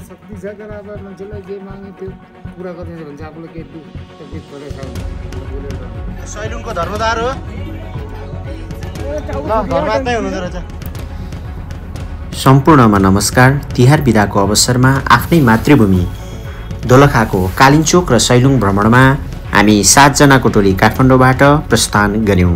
शक्ति छ तर अब मान्छेलाई जे माग्ने त्यो पुरा गरिदिन्छ भने चाहिँ आफूलाई केही तकलिफ परेको छ बोलेर सैलुङको धर्मदार हो ल धर्मात्मै हुनुहुँदो रहेछ। सम्पूर्णमा नमस्कार। तिहार बिदाको अवसरमा आफ्नै मातृभूमि दोलखाको कालिन्चोक र सैलुङ भ्रमणमा हामी 7 जनाको टोली काठमाडौँबाट प्रस्थान गर्यौं।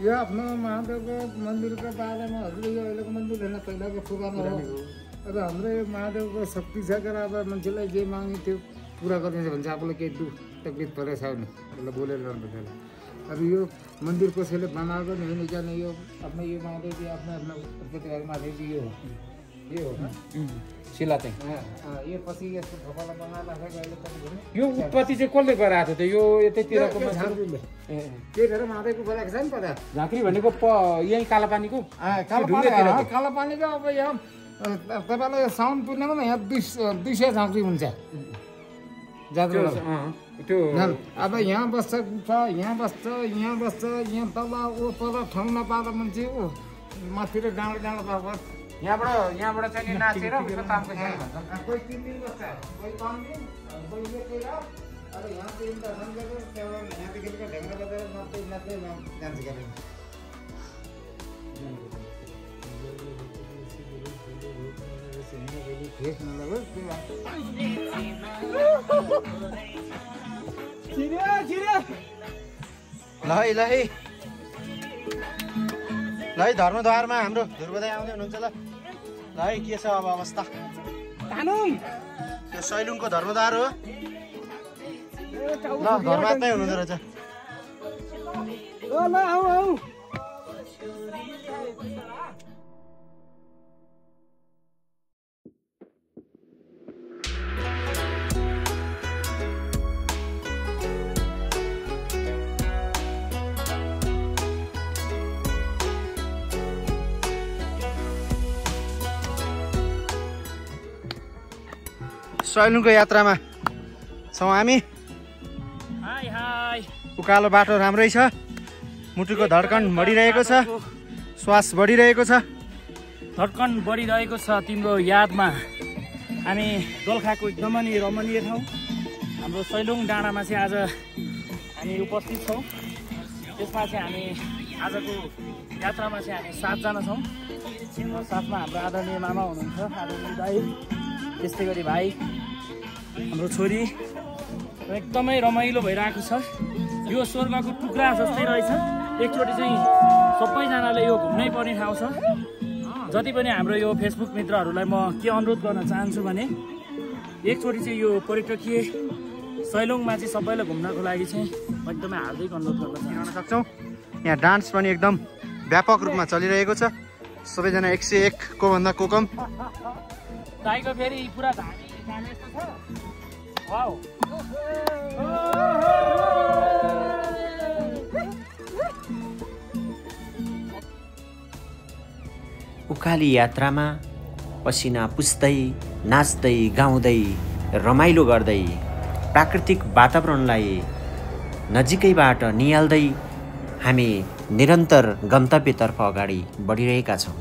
यो आफ्नो महादेवको मन्दिरको बारेमा हजुर यो अहिलेको मन्दिर होइन पहिलाको पुरानो हो। अब हाम्रो यो महादेवको शक्ति छ तर अब मान्छेलाई जे माग्ने त्यो पुरा गरिदिन्छ भने चाहिँ आफूलाई केही तकलिफ परेको छ भने त्यसलाई बोलेर रहनुपर्छ। अब यो मन्दिर कसैले बनाएको नि जाने यो आफ्नो यो महादेव आफ्नो आफ्नो प्रतिभाको महादेव यो हो शिला चाहिँ यो पछि यस्तो ठोकाला बनाएर राखेको अहिले यो उत्पत्ति चाहिँ कसले गराएको थियो? यो यतैतिरको झाँक्रीले त्यही भएर महादेवको बनाएको छ नि पता झाँक्री भनेको यहीँ कालापानीको कालापानीको अब यहाँ तपाईँलाई साउन पूर्णिमामा यहाँ 200 झाँक्री हुन्छ त्यो अब यहाँ बस्छ यहाँ तल ऊ पर ठाउँ नपाएर मान्छे ऊ माथितिर डाँडो डाँडो पाएको यहाँबाट चाहिँ नाचेर उसको तामको चाहिँ भन्छ। कोही 3 दिन बस्छ कोही 5 दिन कोही एकै रात। अब यहाँ चाहिँ दर्शन गरेर त्यहाँबाट यहाँदेखिको ढेङ्गा बजाएर नाच्दै जान्छ गरे ल है धर्मद्वारमा हाम्रो ध्रुवदाई आउँदै हुनुहुन्छ। ल है के छ अब अवस्था? यो सैलुङको धर्मद्वार हो ल धर्मात्मै हुनुहुँदो रहेछ। सैलुङको यात्रामा छौँ हामी। उकालो बाटो राम्रै छ, मुटुको धड्कन बढिरहेको छ, श्वास बढिरहेको छ, धड्कन बढिरहेको छ तिम्रो यादमा। हामी दोलखाको एकदमै रमणीय ठाउँ हाम्रो सैलुङ डाँडामा चाहिँ आज हामी उपस्थित छौँ। त्यसमा चाहिँ हामी आजको यात्रामा चाहिँ हामी 7 जना छौँ। साथमा हाम्रो आदरणीय मामा हुनुहुन्छ, आदरणीय दाइ, त्यस्तै गरी भाइ, हाम्रो छोरी। एकदमै रमाइलो भइरहेको छ। यो स्वर्गको टुक्रा जस्तै रहेछ। एकचोटि चाहिँ सबैजनाले यो घुम्नै पर्ने ठाउँ छ। जति पनि हाम्रो यो फेसबुक मित्रहरूलाई म के अनुरोध गर्न चाहन्छु भने एकचोटि चाहिँ यो पर्यटकीय सैलुङमा चाहिँ सबैलाई घुम्नको लागि चाहिँ म एकदमै हार्दिक अनुरोध गर्न सक्छौँ। यहाँ डान्स पनि एकदम व्यापक रूपमा चलिरहेको छ। सबैजना 101 को भन्दा को कम। दाइको फेरि पुरा धामी काम यस्तो छ। वाउ उकाली यात्रामा पसिना पुस्दै नाच्दै गाउँदै रमाइलो गर्दै प्राकृतिक वातावरणलाई नजिकैबाट निहाल्दै हामी निरन्तर गन्तव्यतर्फ अगाडि बढिरहेका छौँ।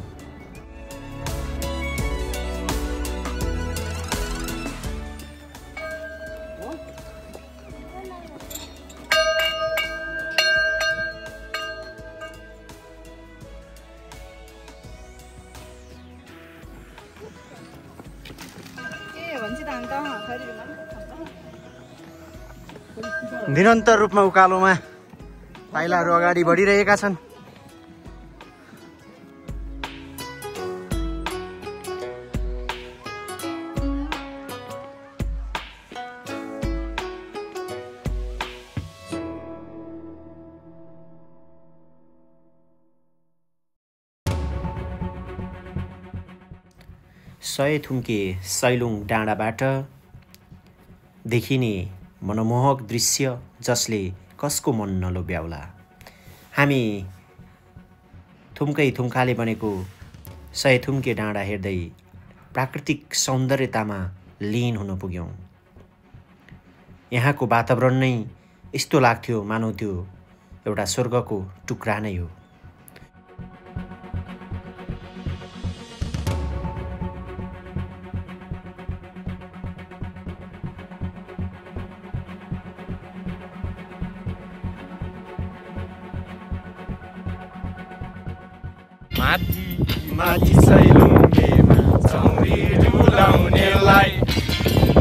निरन्तर रूपमा उकालोमा पाइलाहरू अगाडि बढिरहेका छन्। सय थुम्के सैलुङ डाँडाबाट देखिने मनमोहक दृश्य जसले कसको मन नलोभ्याउला। हामी थुम्कै थुम्काले बनेको सय थुम्के डाँडा हेर्दै प्राकृतिक सौन्दर्यतामा लीन हुन पुग्यौँ। यहाँको वातावरण नै यस्तो लाग्थ्यो मानौ त्यो एउटा स्वर्गको टुक्रा नै हो। माथि सैलुङ्गेमा चौरी डुलाउनेलाई,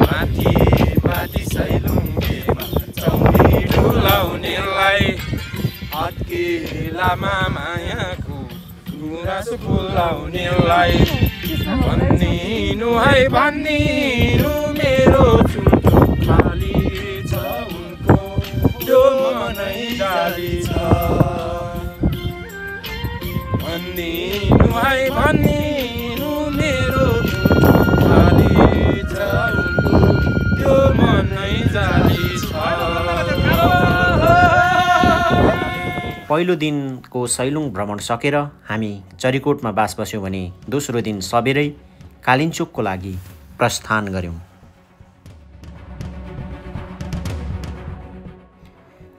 माथि सैलुङ्गेमा चौरी डुलाउनेलाई, अत्केलामा मायाको गुराँस फुलाउनेलाई भनिनु है भनिनु मेरो चुटो खाली छ उनको त्यो मनै जाली छ। भनिनु है भनिनु मेरो खाली छ उनको त्यो मनै जाली छ। पहिलो दिनको सैलुङ भ्रमण सकेर हामी चरिकोटमा बास बस्यौँ भने दोस्रो दिन सबेरै कालिन्चोकको लागि प्रस्थान गऱ्यौँ।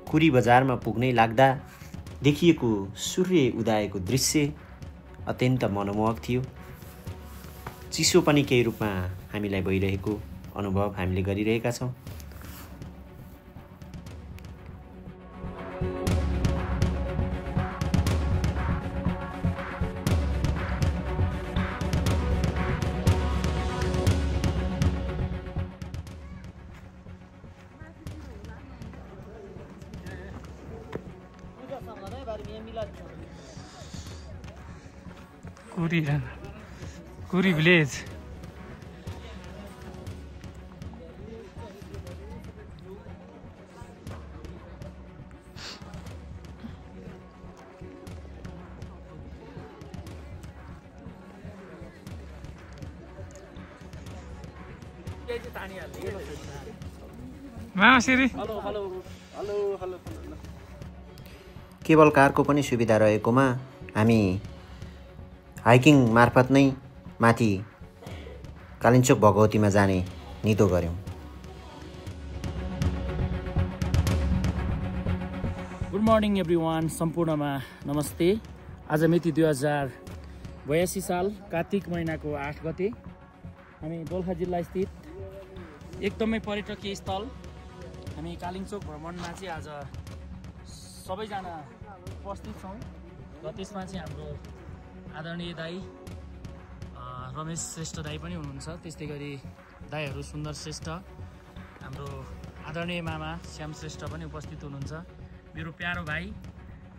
कुरी बजारमा पुग्नै लाग्दा देखिएको सूर्य उदायको दृश्य अत्यन्त मनमोहक थियो। चिसो पनि केही रूपमा हामीलाई भइरहेको अनुभव हामीले गरिरहेका छौँ। कुरी भिलेज केवल कारको पनि सुविधा रहेकोमा हामी हाइकिङ मार्फत नै माथि कालिन्चोक भगवतीमा जाने निधो गऱ्यौँ। गुड मर्निङ एभ्रिवान, सम्पूर्णमा नमस्ते। आज मिति 2082 साल कार्तिक महिनाको 8 गते हामी दोलखा जिल्ला स्थित एकदमै पर्यटकीय स्थल हामी कालिन्चोक भ्रमणमा चाहिँ आज सबैजना उपस्थित छौँ र त्यसमा चाहिँ हाम्रो आदरणीय दाई रमेश श्रेष्ठ दाई पनि हुनुहुन्छ। त्यस्तै गरी दाईहरू सुन्दर श्रेष्ठ, हाम्रो आदरणीय मामा श्याम श्रेष्ठ पनि उपस्थित हुनुहुन्छ। मेरो प्यारो भाइ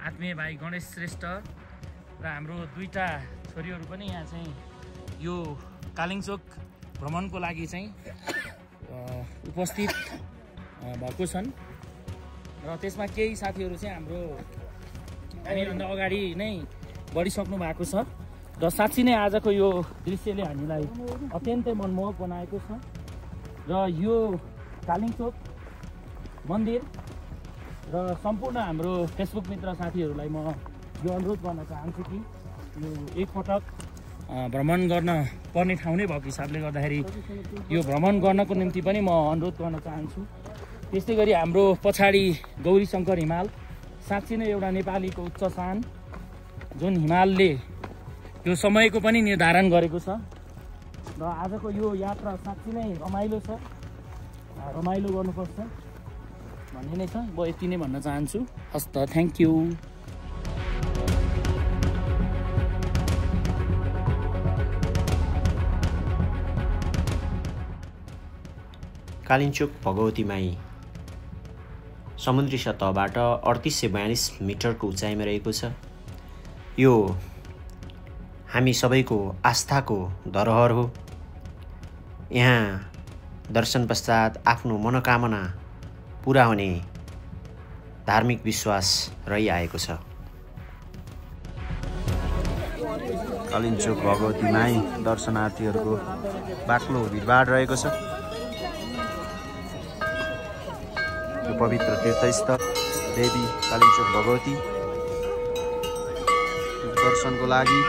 आत्मीय भाइ गणेश श्रेष्ठ र हाम्रो दुईटा छोरीहरू पनि यहाँ चाहिँ यो कालिन्चोक भ्रमणको लागि चाहिँ उपस्थित भएको छन् र त्यसमा केही साथीहरू चाहिँ हाम्रो हामीभन्दा अगाडि नै बढिसक्नु भएको छ र साँच्ची नै आजको यो दृश्यले हामीलाई अत्यन्तै मनमोहक बनाएको छ र यो कालिन्चोक मन्दिर र सम्पूर्ण हाम्रो फेसबुक मित्र साथीहरूलाई म यो अनुरोध गर्न चाहन्छु कि यो एकपटक भ्रमण गर्न पर्ने ठाउँ नै भएको हिसाबले गर्दाखेरि यो भ्रमण गर्नको निम्ति पनि म अनुरोध गर्न चाहन्छु। त्यस्तै गरी हाम्रो पछाडि गौरीशङ्कर हिमाल साँच्ची नै एउटा नेपालीको उच्च शान, जुन हिमालले यो समयको पनि निर्धारण गरेको छ र आजको यो यात्रा साँच्ची नै रमाइलो छ, रमाइलो गर्नुपर्छ भन्ने नै छ। म यति नै भन्न चाहन्छु। हस्त, thank you. Kalinchowk Bhagwati my समुद्री सतहबाट 3842 मिटरको उचाइमा रहेको छ। यो हामी सबैको आस्थाको धरोहर हो। यहाँ दर्शन पश्चात आफ्नो मनोकामना पुरा हुने धार्मिक विश्वास रहिआएको छ। कालिन्चोक भगवती माई दर्शनार्थीहरूको बाक्लो भिडभाड रहेको छ। यो पवित्र तीर्थस्थल देवी कालिन्चोक भगवती दर्शनको लागि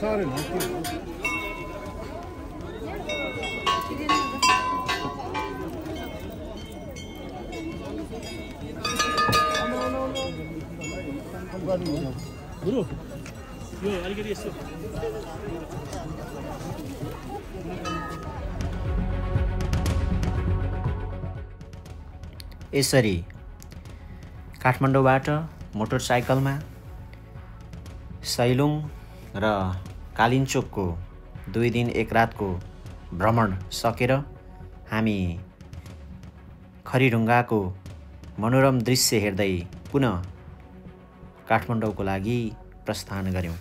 सरेन त्यो गुरु यो अलिकति यसो यसरी काठमाडौँबाट मोटरसाइकलमा सैलुङ र कालिन्चोकको 2 दिन 1 रातको भ्रमण सकेर हामी खरीढुङ्गाको मनोरम दृश्य हेर्दै पुनः काठमाडौँको लागि प्रस्थान गऱ्यौँ।